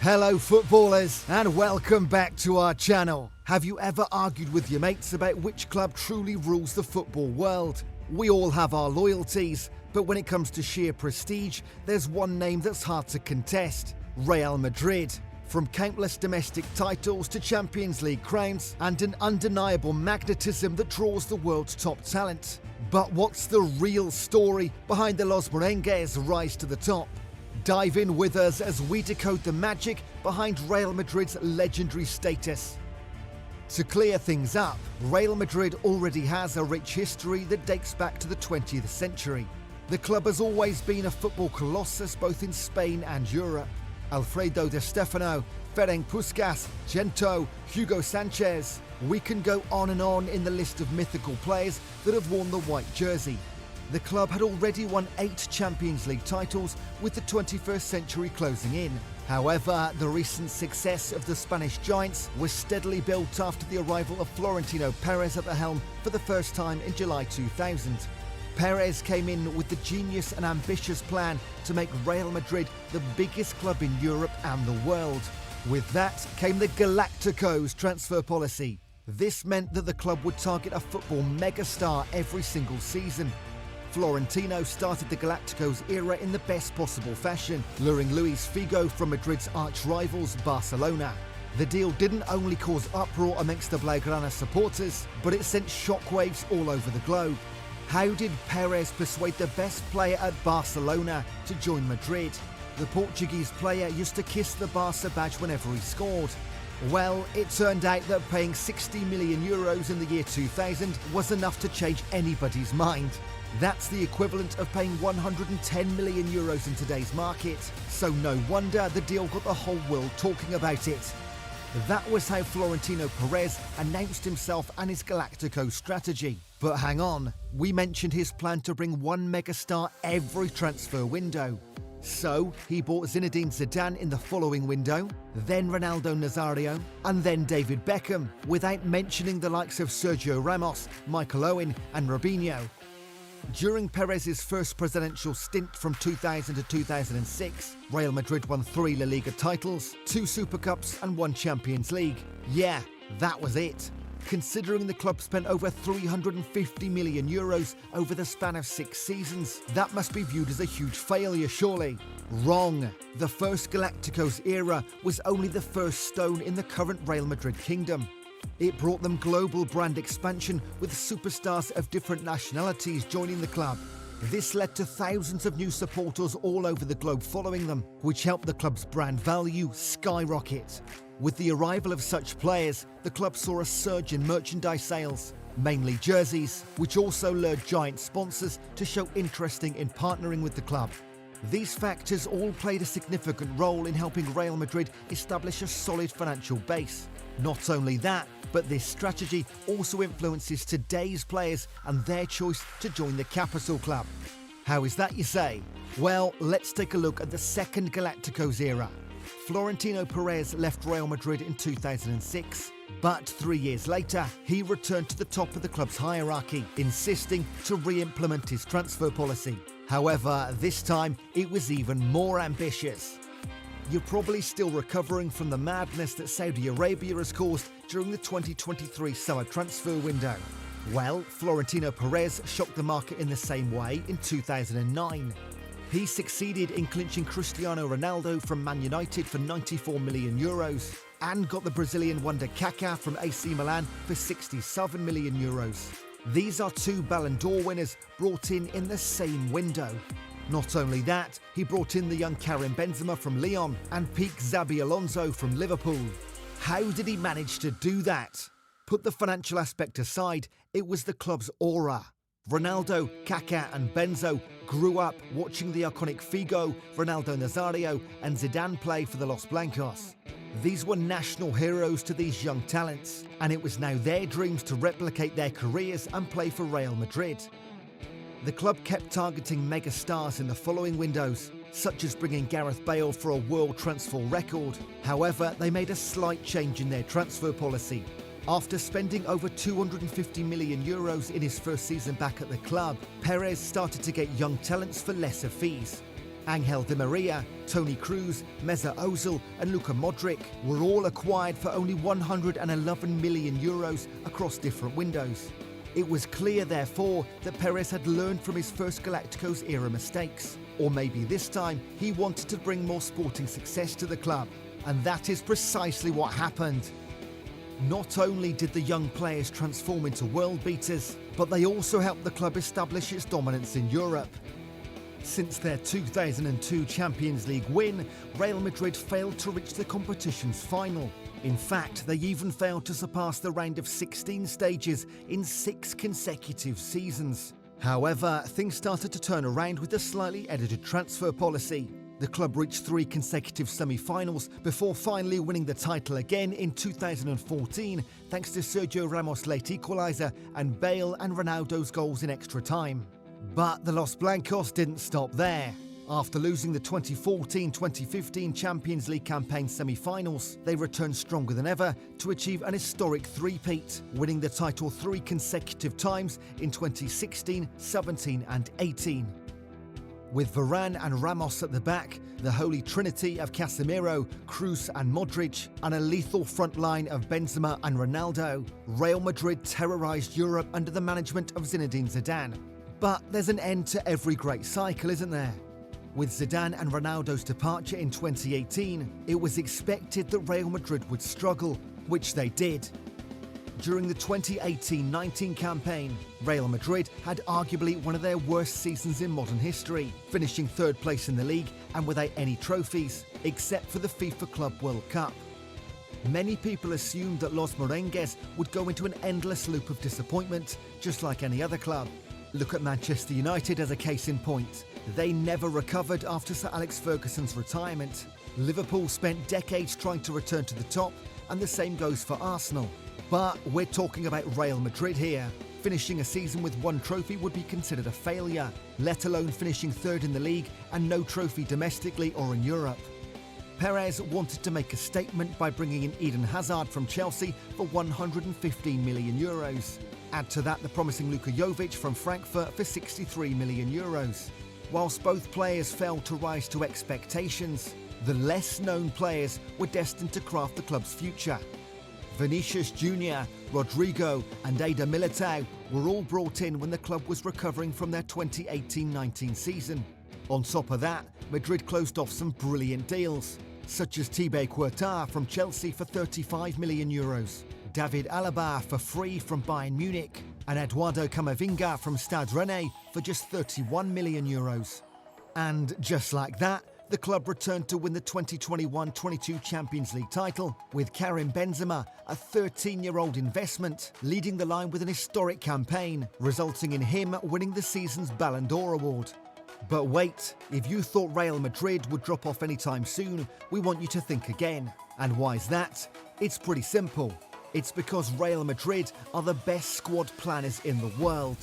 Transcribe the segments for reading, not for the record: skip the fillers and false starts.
Hello footballers, and welcome back to our channel. Have you ever argued with your mates about which club truly rules the football world? We all have our loyalties, but when it comes to sheer prestige, there's one name that's hard to contest: Real Madrid. From countless domestic titles to Champions League crowns and an undeniable magnetism that draws the world's top talent. But what's the real story behind the Los Merengues' rise to the top? Dive in with us as we decode the magic behind Real Madrid's legendary status. To clear things up, Real Madrid already has a rich history that dates back to the 20th century. The club has always been a football colossus both in Spain and Europe. Alfredo Di Stefano, Ferenc Puskas, Gento, Hugo Sanchez. We can go on and on in the list of mythical players that have worn the white jersey. The club had already won 8 Champions League titles, with the 21st century closing in. However, the recent success of the Spanish giants was steadily built after the arrival of Florentino Perez at the helm for the first time in July 2000. Perez came in with the genius and ambitious plan to make Real Madrid the biggest club in Europe and the world. With that came the Galacticos transfer policy. This meant that the club would target a football megastar every single season. Florentino started the Galacticos era in the best possible fashion, luring Luis Figo from Madrid's arch-rivals Barcelona. The deal didn't only cause uproar amongst the Blaugrana supporters, but it sent shockwaves all over the globe. How did Perez persuade the best player at Barcelona to join Madrid? The Portuguese player used to kiss the Barca badge whenever he scored. Well, it turned out that paying €60 million in the year 2000 was enough to change anybody's mind. That's the equivalent of paying €110 million in today's market, so no wonder the deal got the whole world talking about it. That was how Florentino Perez announced himself and his Galacticos strategy. But hang on, we mentioned his plan to bring one megastar every transfer window. So, he bought Zinedine Zidane in the following window, then Ronaldo Nazario, and then David Beckham, without mentioning the likes of Sergio Ramos, Michael Owen and Robinho. During Perez's first presidential stint from 2000 to 2006, Real Madrid won 3 La Liga titles, 2 Super Cups and 1 Champions League. Yeah, that was it. Considering the club spent over €350 million over the span of 6 seasons, that must be viewed as a huge failure, surely. Wrong. The first Galacticos era was only the first stone in the current Real Madrid kingdom. It brought them global brand expansion with superstars of different nationalities joining the club. This led to thousands of new supporters all over the globe following them, which helped the club's brand value skyrocket. With the arrival of such players, the club saw a surge in merchandise sales, mainly jerseys, which also lured giant sponsors to show interest in partnering with the club. These factors all played a significant role in helping Real Madrid establish a solid financial base. Not only that, but this strategy also influences today's players and their choice to join the capital club. How is that, you say? Well, let's take a look at the second Galacticos era. Florentino Perez left Real Madrid in 2006, but 3 years later, he returned to the top of the club's hierarchy, insisting to re-implement his transfer policy. However, this time it was even more ambitious. You're probably still recovering from the madness that Saudi Arabia has caused during the 2023 summer transfer window. Well, Florentino Perez shocked the market in the same way in 2009. He succeeded in clinching Cristiano Ronaldo from Man United for €94 million and got the Brazilian wonder Kaká from AC Milan for €67 million. These are 2 Ballon d'Or winners brought in the same window. Not only that, he brought in the young Karim Benzema from Lyon and peak Xabi Alonso from Liverpool. How did he manage to do that? Put the financial aspect aside, it was the club's aura. Ronaldo, Kaká and Benzo grew up watching the iconic Figo, Ronaldo Nazario and Zidane play for the Los Blancos. These were national heroes to these young talents, and it was now their dreams to replicate their careers and play for Real Madrid. The club kept targeting mega stars in the following windows, such as bringing Gareth Bale for a world transfer record. However, they made a slight change in their transfer policy. After spending over €250 million in his first season back at the club, Perez started to get young talents for lesser fees. Angel Di Maria, Toni Kroos, Mesut Ozil and Luka Modric were all acquired for only €111 million across different windows. It was clear, therefore, that Perez had learned from his first Galacticos-era mistakes. Or maybe this time, he wanted to bring more sporting success to the club. And that is precisely what happened. Not only did the young players transform into world beaters, but they also helped the club establish its dominance in Europe. Since their 2002 Champions League win, Real Madrid failed to reach the competition's final. In fact, they even failed to surpass the round of 16 stages in 6 consecutive seasons. However, things started to turn around with a slightly edited transfer policy. The club reached 3 consecutive semi-finals before finally winning the title again in 2014 thanks to Sergio Ramos' late equaliser and Bale and Ronaldo's goals in extra time. But the Los Blancos didn't stop there. After losing the 2014-2015 Champions League campaign semi-finals, they returned stronger than ever to achieve an historic three-peat, winning the title 3 consecutive times in 2016, 17 and 18. With Varane and Ramos at the back, the holy trinity of Casemiro, Kroos and Modric, and a lethal front line of Benzema and Ronaldo, Real Madrid terrorised Europe under the management of Zinedine Zidane. But there's an end to every great cycle, isn't there? With Zidane and Ronaldo's departure in 2018, it was expected that Real Madrid would struggle, which they did. During the 2018-19 campaign, Real Madrid had arguably one of their worst seasons in modern history, finishing 3rd place in the league and without any trophies, except for the FIFA Club World Cup. Many people assumed that Los Merengues would go into an endless loop of disappointment, just like any other club. Look at Manchester United as a case in point. They never recovered after Sir Alex Ferguson's retirement. Liverpool spent decades trying to return to the top, and the same goes for Arsenal. But we're talking about Real Madrid here. Finishing a season with 1 trophy would be considered a failure, let alone finishing 3rd in the league and no trophy domestically or in Europe. Perez wanted to make a statement by bringing in Eden Hazard from Chelsea for €115 million. Add to that the promising Luka Jovic from Frankfurt for €63 million. Whilst both players failed to rise to expectations, the less-known players were destined to craft the club's future. Vinicius Jr., Rodrigo and Eder Militao were all brought in when the club was recovering from their 2018-19 season. On top of that, Madrid closed off some brilliant deals, such as Thibaut Courtois from Chelsea for €35 million, David Alaba for free from Bayern Munich, and Eduardo Camavinga from Stade Rennais for just €31 million. And just like that, the club returned to win the 2021-22 Champions League title, with Karim Benzema, a 13-year-old investment, leading the line with an historic campaign, resulting in him winning the season's Ballon d'Or award. But wait, if you thought Real Madrid would drop off anytime soon, we want you to think again. And why is that? It's pretty simple. It's because Real Madrid are the best squad planners in the world.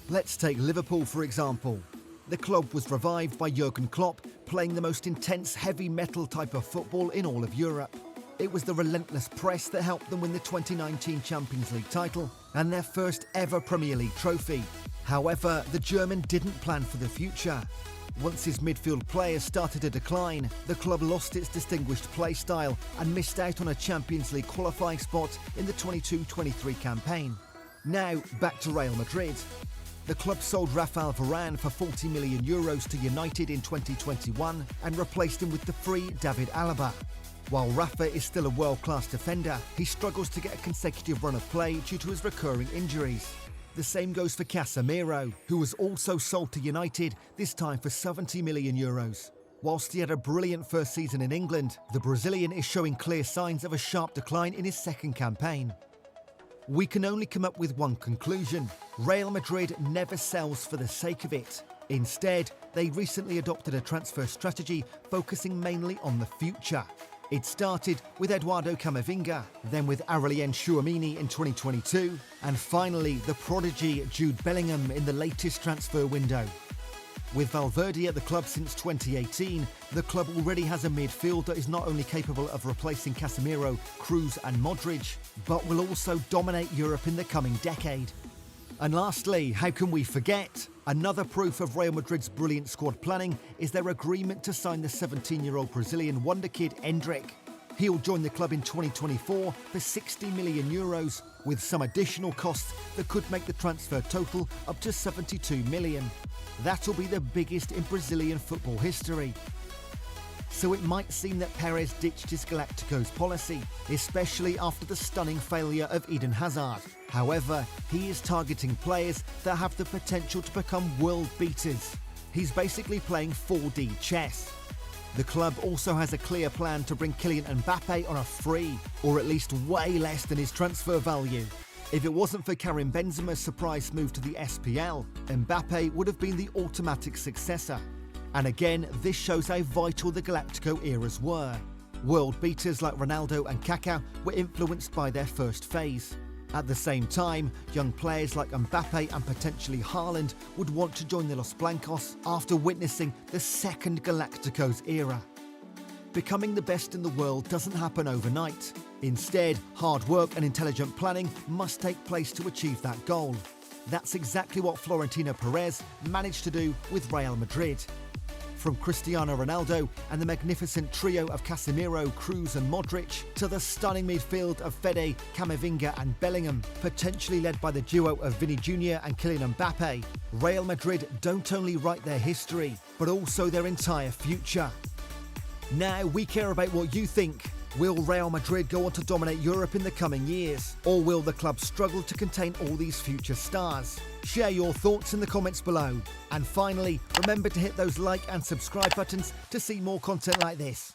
Let's take Liverpool for example. The club was revived by Jurgen Klopp, playing the most intense heavy metal type of football in all of Europe. It was the relentless press that helped them win the 2019 Champions League title and their first ever Premier League trophy. However, the German didn't plan for the future. Once his midfield players started to decline, the club lost its distinguished play style and missed out on a Champions League qualifying spot in the 22-23 campaign. Now, back to Real Madrid. The club sold Rafael Varane for €40 million to United in 2021 and replaced him with the free David Alaba. While Rafa is still a world-class defender, he struggles to get a consecutive run of play due to his recurring injuries. The same goes for Casemiro, who was also sold to United, this time for €70 million. Whilst he had a brilliant first season in England, the Brazilian is showing clear signs of a sharp decline in his second campaign. We can only come up with one conclusion. Real Madrid never sells for the sake of it. Instead, they recently adopted a transfer strategy focusing mainly on the future. It started with Eduardo Camavinga, then with Aurelien Tchouameni in 2022, and finally the prodigy Jude Bellingham in the latest transfer window. With Valverde at the club since 2018, the club already has a midfield that is not only capable of replacing Casemiro, Kroos and Modric, but will also dominate Europe in the coming decade. And lastly, how can we forget? Another proof of Real Madrid's brilliant squad planning is their agreement to sign the 17-year-old Brazilian wonder kid Endrick. He'll join the club in 2024 for 60 million euros, with some additional costs that could make the transfer total up to 72 million. That'll be the biggest in Brazilian football history. So it might seem that Perez ditched his Galacticos policy, especially after the stunning failure of Eden Hazard. However, he is targeting players that have the potential to become world beaters. He's basically playing 4D chess. The club also has a clear plan to bring Kylian Mbappe on a free, or at least way less than his transfer value. If it wasn't for Karim Benzema's surprise move to the SPL, Mbappe would have been the automatic successor. And again, this shows how vital the Galactico eras were. World beaters like Ronaldo and Kaká were influenced by their first phase. At the same time, young players like Mbappe and potentially Haaland would want to join the Los Blancos after witnessing the second Galacticos era. Becoming the best in the world doesn't happen overnight. Instead, hard work and intelligent planning must take place to achieve that goal. That's exactly what Florentino Perez managed to do with Real Madrid. From Cristiano Ronaldo and the magnificent trio of Casemiro, Kroos and Modric, to the stunning midfield of Fede, Camavinga and Bellingham, potentially led by the duo of Vini Jr. and Kylian Mbappe, Real Madrid don't only write their history, but also their entire future. Now we care about what you think. Will Real Madrid go on to dominate Europe in the coming years? Or will the club struggle to contain all these future stars? Share your thoughts in the comments below. And finally, remember to hit those like and subscribe buttons to see more content like this.